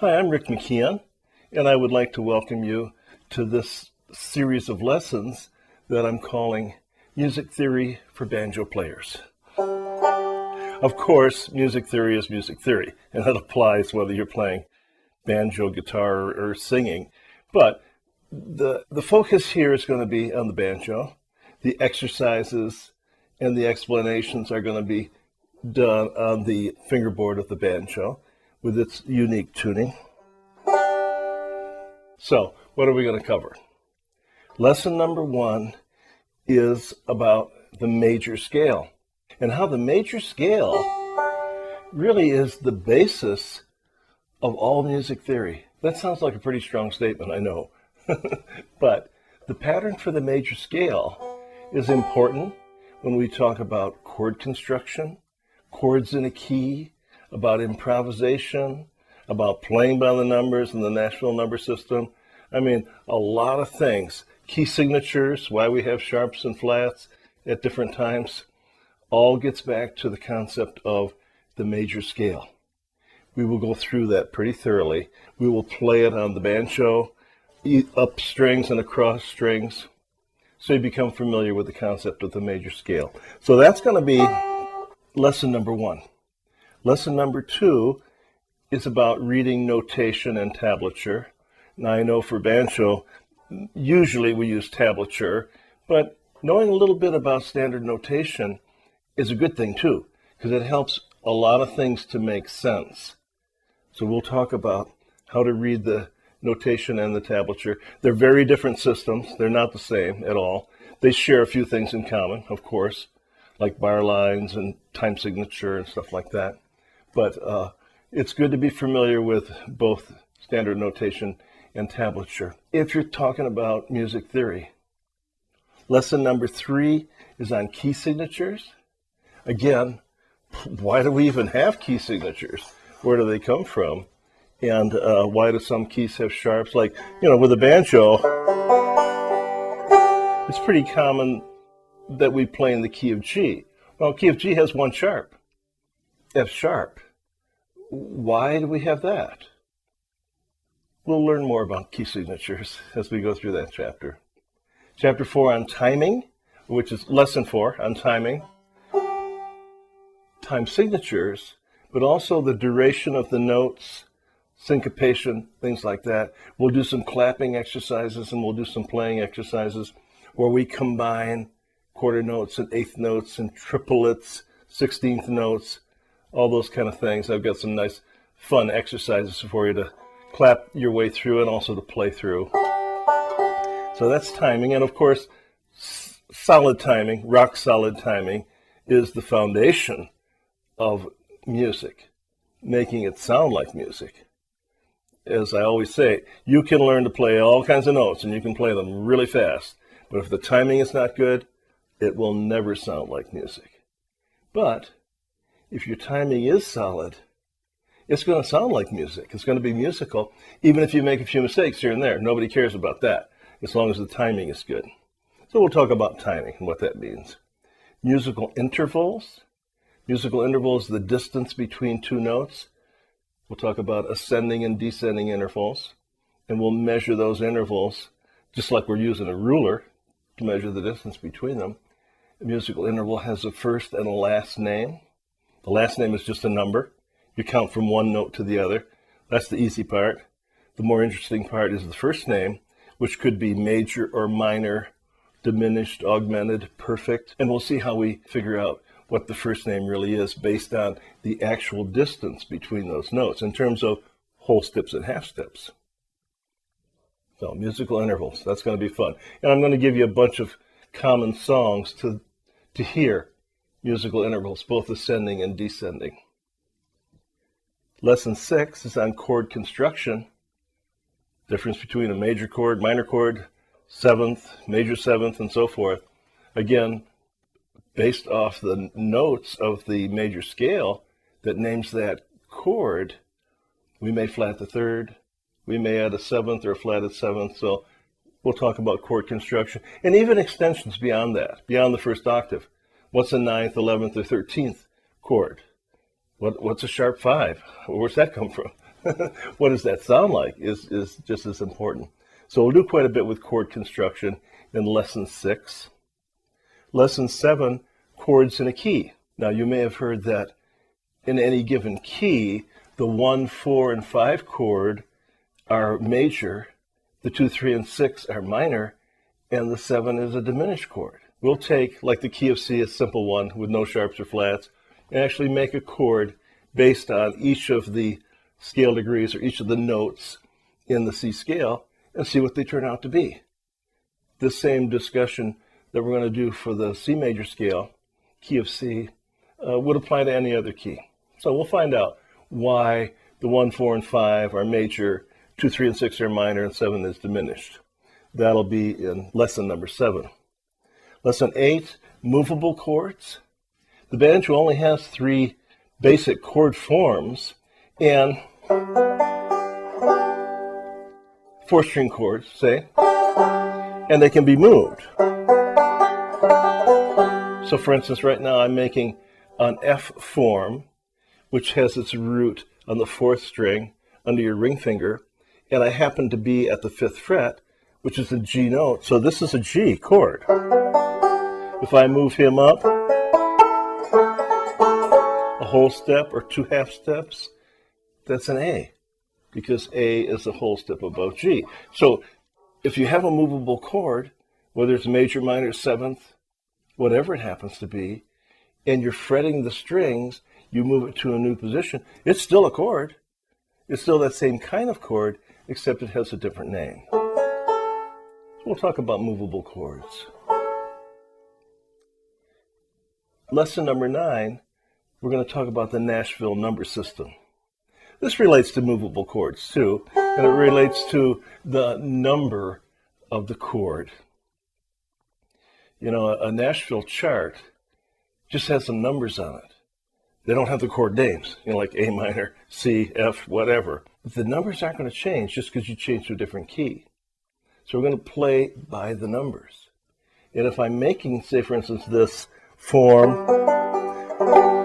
Hi, I'm Rick McKeon, and I would like to welcome you to this series of lessons that I'm calling Music Theory for Banjo Players. Of course, music theory is music theory, and that applies whether you're playing banjo, guitar, or singing. But the focus here is going to be on the banjo. The exercises and the explanations are going to be done on the fingerboard of the banjo with its unique tuning. So, what are we going to cover? Lesson number 1 is about the major scale and how the major scale really is the basis of all music theory. That sounds like a pretty strong statement, I know. But the pattern for the major scale is important when we talk about chord construction, chords in a key, about improvisation, about playing by the numbers in the national number system. I mean, a lot of things. Key signatures, why we have sharps and flats at different times, all gets back to the concept of the major scale. We will go through that pretty thoroughly. We will play it on the banjo, up strings and across strings, so you become familiar with the concept of the major scale. So that's going to be lesson number 1. Lesson number 2 is about reading notation and tablature. Now, I know for banjo, usually we use tablature, but knowing a little bit about standard notation is a good thing too, because it helps a lot of things to make sense. So we'll talk about how to read the notation and the tablature. They're very different systems. They're not the same at all. They share a few things in common, of course, like bar lines and time signature and stuff like that. But it's good to be familiar with both standard notation and tablature if you're talking about music theory. Lesson number 3 is on key signatures. Again, why do we even have key signatures? Where do they come from? And why do some keys have sharps? Like, with a banjo, it's pretty common that we play in the key of G. Well, key of G has one sharp, F sharp. Why do we have that? We'll learn more about key signatures as we go through that chapter. Chapter 4 on timing, which is lesson 4 on timing, time signatures, but also the duration of the notes, syncopation, things like that. We'll do some clapping exercises and we'll do some playing exercises where we combine quarter notes and eighth notes and triplets, 16th notes, all those kind of things. I've got some nice fun exercises for you to clap your way through and also to play through. So that's timing. And of course, solid timing, rock solid timing, is the foundation of music, making it sound like music. As I always say, you can learn to play all kinds of notes and you can play them really fast. But if the timing is not good, it will never sound like music. But if your timing is solid, it's going to sound like music. It's going to be musical, even if you make a few mistakes here and there. Nobody cares about that, as long as the timing is good. So we'll talk about timing and what that means. Musical intervals. Musical intervals, the distance between two notes. We'll talk about ascending and descending intervals, and we'll measure those intervals just like we're using a ruler to measure the distance between them. A musical interval has a first and a last name. The last name is just a number. You count from one note to the other. That's the easy part. The more interesting part is the first name, which could be major or minor, diminished, augmented, perfect. And we'll see how we figure out what the first name really is based on the actual distance between those notes in terms of whole steps and half steps. So musical intervals, that's going to be fun. And I'm going to give you a bunch of common songs to hear musical intervals, both ascending and descending. Lesson 6 is on chord construction, difference between a major chord, minor chord, seventh, major seventh, and so forth. Again, based off the notes of the major scale that names that chord, we may flat the third, we may add a seventh or a flatted seventh, so we'll talk about chord construction, and even extensions beyond that, beyond the first octave. What's a 9th, 11th, or 13th chord? What's a sharp 5? Where's that come from? what does that sound like is just as important. So we'll do quite a bit with chord construction in Lesson 6. Lesson 7, chords in a key. Now you may have heard that in any given key, the 1, 4, and 5 chord are major, the 2, 3, and 6 are minor, and the 7 is a diminished chord. We'll take, like the key of C, a simple one with no sharps or flats, and actually make a chord based on each of the scale degrees or each of the notes in the C scale and see what they turn out to be. This same discussion that we're going to do for the C major scale, key of C, would apply to any other key. So we'll find out why the 1, 4, and 5 are major, 2, 3, and 6 are minor, and 7 is diminished. That'll be in lesson number 7. Lesson 8, movable chords. The banjo only has 3 basic chord forms and 4-string chords, say, and they can be moved. So for instance, right now I'm making an F form, which has its root on the 4th string under your ring finger, and I happen to be at the 5th fret, which is a G note, so this is a G chord. If I move him up a whole step or 2 half steps, that's an A, because A is a whole step above G. So if you have a movable chord, whether it's major, minor, 7th, whatever it happens to be, and you're fretting the strings, you move it to a new position, it's still a chord. It's still that same kind of chord, except it has a different name. So we'll talk about movable chords. Lesson number 9, we're going to talk about the Nashville number system. This relates to movable chords too, and it relates to the number of the chord. You know, a Nashville chart just has some numbers on it. They don't have the chord names, you know, like A minor, C, F, whatever. But the numbers aren't going to change just because you change to a different key. So we're going to play by the numbers. And if I'm making, say for instance, this form,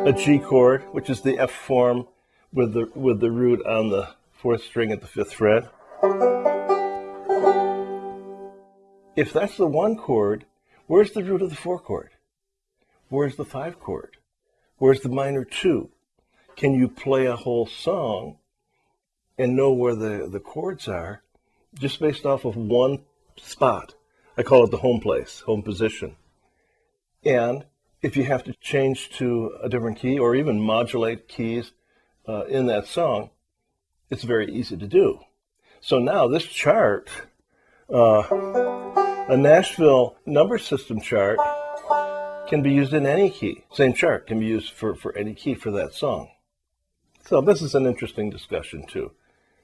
a G chord, which is the F form with the root on the 4th string at the 5th fret. If that's the 1 chord, where's the root of the 4 chord? Where's the 5 chord? Where's the minor 2? Can you play a whole song and know where the chords are just based off of one spot? I call it the home place, home position. And if you have to change to a different key or even modulate keys in that song, it's very easy to do. So now this chart, a Nashville number system chart, can be used in any key. Same chart can be used for any key for that song. So this is an interesting discussion too.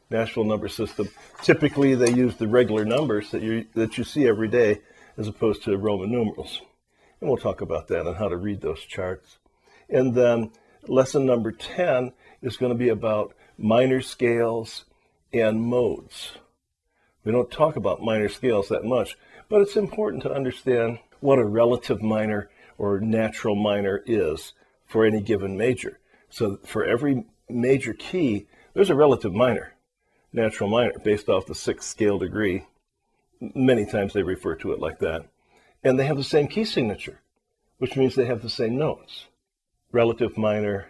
Nashville number system. Typically they use the regular numbers that you see every day as opposed to Roman numerals. And we'll talk about that and how to read those charts. And then lesson number 10 is going to be about minor scales and modes. We don't talk about minor scales that much, but it's important to understand what a relative minor or natural minor is for any given major. So for every major key, there's a relative minor, natural minor, based off the 6th scale degree. Many times they refer to it like that. And they have the same key signature, which means they have the same notes. Relative minor,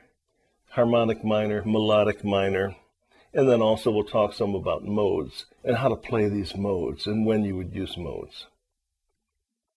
harmonic minor, melodic minor, and then also we'll talk some about modes and how to play these modes and when you would use modes.